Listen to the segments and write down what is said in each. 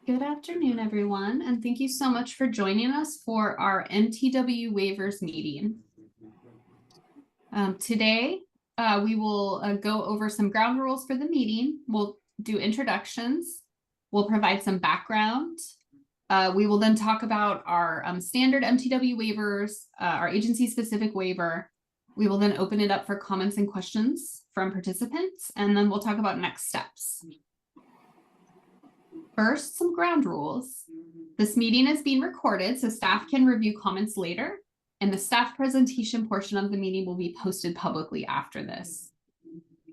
Good afternoon, everyone, and thank you so much for joining us for our MTW waivers meeting. Today, we will go over some ground rules for the meeting. We'll do introductions. We'll provide some background. We will then talk about our standard MTW waivers, our agency-specific waiver. We will then open it up for comments and questions from participants, and then we'll talk about next steps. First, some ground rules. This meeting is being recorded, so staff can review comments later, and the staff presentation portion of the meeting will be posted publicly after this.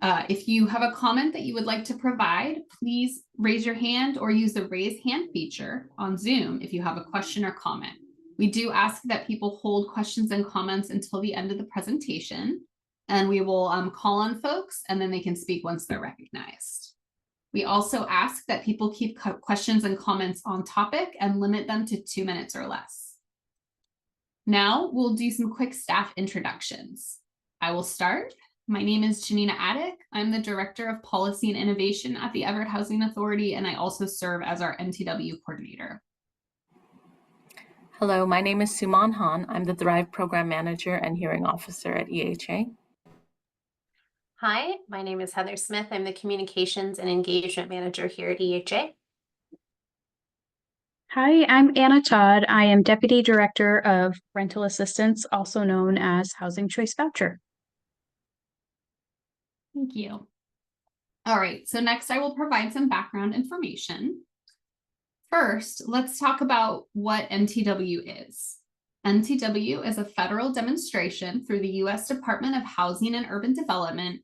If you have a comment that you would like to provide, please raise your hand or use the raise hand feature on Zoom if you have a question or comment. We do ask that people hold questions and comments until the end of the presentation, and we will call on folks and then they can speak once they're recognized. We also ask that people keep questions and comments on topic and limit them to 2 minutes or less. Now we'll do some quick staff introductions. I will start. My name is Janina Attic. I'm the Director of Policy and Innovation at the Everett Housing Authority, and I also serve as our MTW coordinator. Hello, my name is Suman Han. I'm the Thrive Program Manager and Hearing Officer at EHA. Hi, my name is Heather Smith. I'm the Communications and Engagement Manager here at EHA. Hi, I'm Anna Todd. I am Deputy Director of Rental Assistance, also known as Housing Choice Voucher. Thank you. All right, so next I will provide some background information. First, let's talk about what MTW is. MTW is a federal demonstration through the U.S. Department of Housing and Urban Development,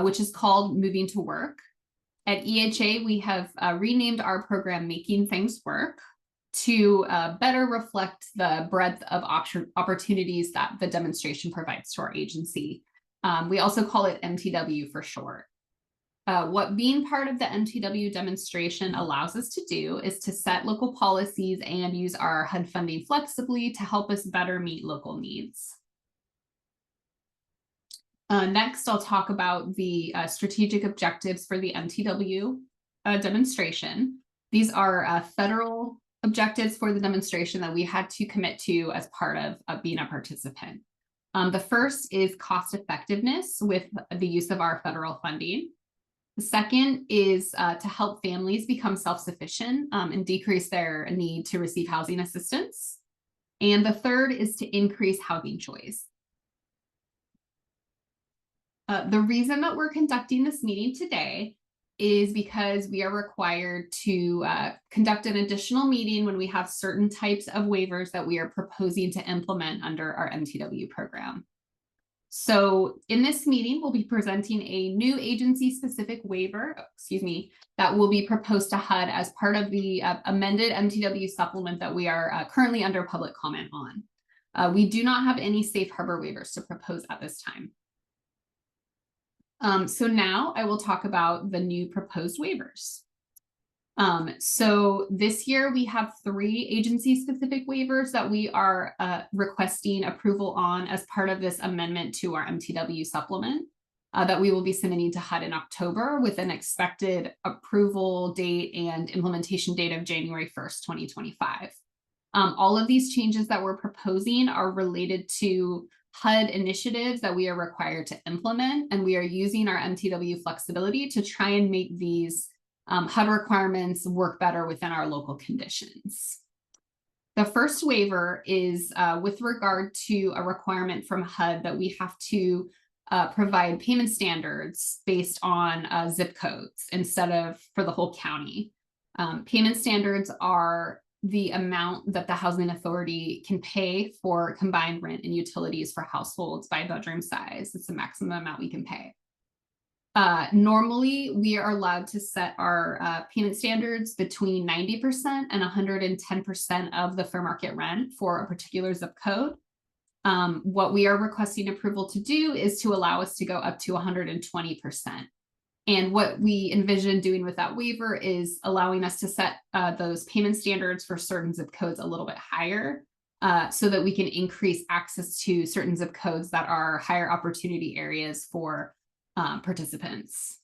which is called Moving to Work. At EHA, we have renamed our program Making Things Work to better reflect the breadth of opportunities that the demonstration provides to our agency. We also call it MTW for short. What being part of the MTW demonstration allows us to do is to set local policies and use our HUD funding flexibly to help us better meet local needs. Next, I'll talk about the strategic objectives for the MTW demonstration. These are federal objectives for the demonstration that we had to commit to as part of being a participant. The first is cost effectiveness with the use of our federal funding. The second is to help families become self-sufficient and decrease their need to receive housing assistance. And the third is to increase housing choice. The reason that we're conducting this meeting today is because we are required to conduct an additional meeting when we have certain types of waivers that we are proposing to implement under our MTW program. So in this meeting, we'll be presenting a new agency-specific waiver, that will be proposed to HUD as part of the amended MTW supplement that we are currently under public comment on. We do not have any safe harbor waivers to propose at this time. So now I will talk about the new proposed waivers. So this year we have 3 agency-specific waivers that we are requesting approval on as part of this amendment to our MTW supplement that we will be submitting to HUD in October with an expected approval date and implementation date of January 1st, 2025. All of these changes that we're proposing are related to HUD initiatives that we are required to implement, and we are using our MTW flexibility to try and make these HUD requirements work better within our local conditions. The first waiver is with regard to a requirement from HUD that we have to provide payment standards based on zip codes instead of for the whole county. Payment standards are the amount that the housing authority can pay for combined rent and utilities for households by bedroom size. It's the maximum amount we can pay. Normally, we are allowed to set our payment standards between 90% and 110% of the fair market rent for a particular zip code. What we are requesting approval to do is to allow us to go up to 120%. And what we envision doing with that waiver is allowing us to set those payment standards for certain zip codes a little bit higher so that we can increase access to certain zip codes that are higher opportunity areas for participants.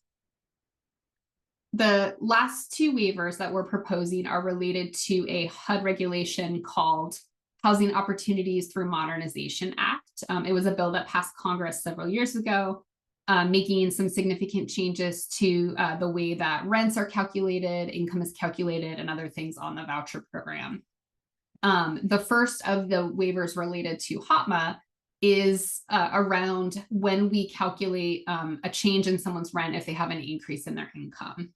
the last two waivers that we're proposing are related to a HUD regulation called Housing Opportunities Through Modernization Act. It was a bill that passed Congress several years ago, making some significant changes to the way that rents are calculated, income is calculated, and other things on the voucher program. The first of the waivers related to HOTMA is around when we calculate a change in someone's rent if they have an increase in their income.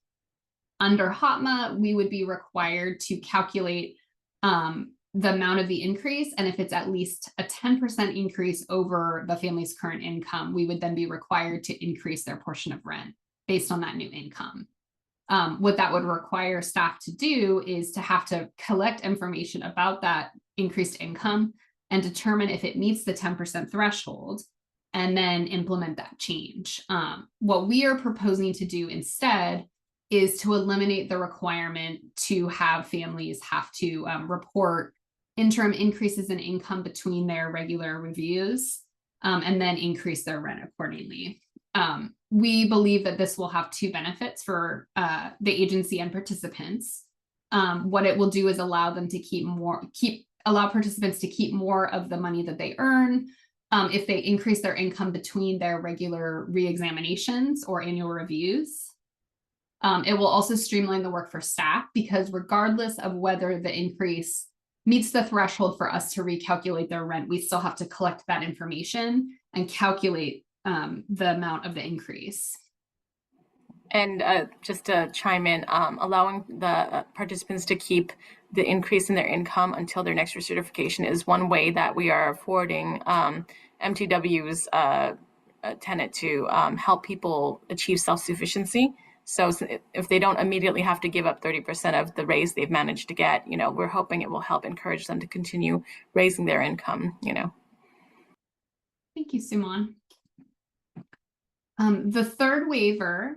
Under HOTMA, we would be required to calculate the amount of the increase, and if it's at least a 10% increase over the family's current income, we would then be required to increase their portion of rent based on that new income. What that would require staff to do is to have to collect information about that increased income and determine if it meets the 10% threshold, and then implement that change. What we are proposing to do instead is to eliminate the requirement to have families have to report interim increases in income between their regular reviews, and then increase their rent accordingly. We believe that this will have two benefits for the agency and participants. What it will do is allow them to allow participants to keep more of the money that they earn if they increase their income between their regular reexaminations or annual reviews. It will also streamline the work for staff, because regardless of whether the increase meets the threshold for us to recalculate their rent, we still have to collect that information and calculate the amount of the increase. And just to chime in, allowing the participants to keep the increase in their income until their next recertification is one way that we are forwarding MTW's tenet to help people achieve self-sufficiency. So if they don't immediately have to give up 30% of the raise they've managed to get, we're hoping it will help encourage them to continue raising their income, Thank you, Suman. The third waiver,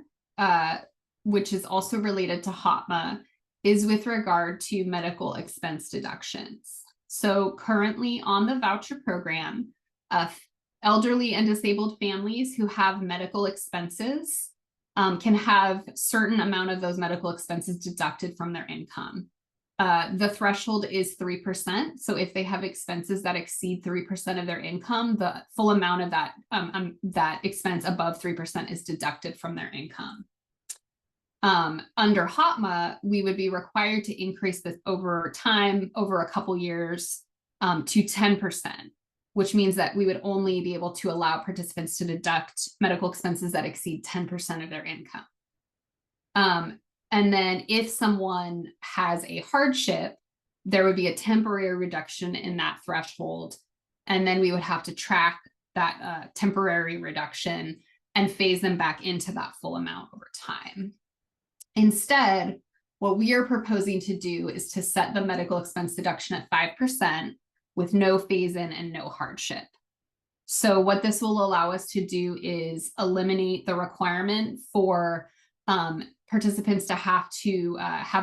which is also related to HOTMA, is with regard to medical expense deductions. So currently on the voucher program, elderly and disabled families who have medical expenses can have certain amount of those medical expenses deducted from their income. The threshold is 3%. So if they have expenses that exceed 3% of their income, the full amount of that that expense above 3% is deducted from their income. Under HOTMA, we would be required to increase this over time, over a couple years, to 10%, which means that we would only be able to allow participants to deduct medical expenses that exceed 10% of their income. And then if someone has a hardship, there would be a temporary reduction in that threshold. And then we would have to track that temporary reduction and phase them back into that full amount over time. Instead, what we are proposing to do is to set the medical expense deduction at 5% with no phase-in and no hardship. So what this will allow us to do is eliminate the requirement for participants to have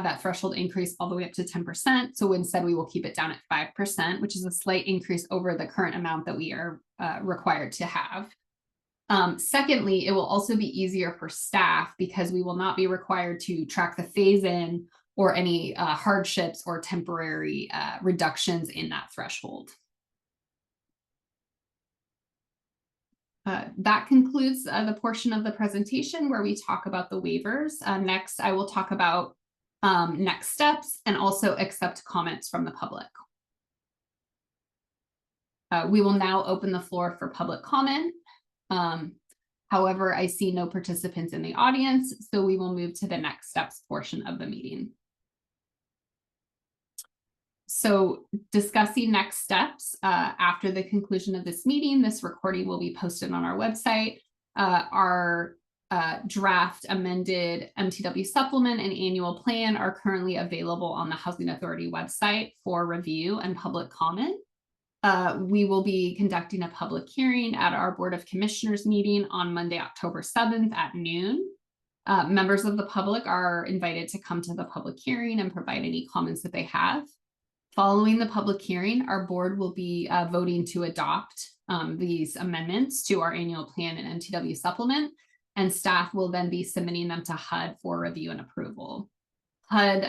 that threshold increase all the way up to 10%. So instead, we will keep it down at 5%, which is a slight increase over the current amount that we are required to have. Secondly, it will also be easier for staff because we will not be required to track the phase-in or any hardships or temporary reductions in that threshold. That concludes the portion of the presentation where we talk about the waivers. Next, I will talk about next steps and also accept comments from the public. We will now open the floor for public comment. However, I see no participants in the audience, so we will move to the next steps portion of the meeting. So discussing next steps, after the conclusion of this meeting, this recording will be posted on our website. Our draft amended MTW supplement and annual plan are currently available on the Housing Authority website for review and public comment. We will be conducting a public hearing at our Board of Commissioners meeting on Monday, October 7th at noon. Members of the public are invited to come to the public hearing and provide any comments that they have. Following the public hearing, our board will be voting to adopt these amendments to our annual plan and MTW supplement. and staff will then be submitting them to HUD for review and approval. HUD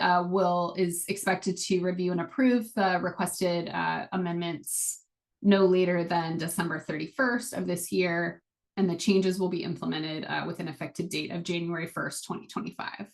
is expected to review and approve the requested amendments no later than December 31st of this year, and the changes will be implemented with an effective date of January 1st, 2025.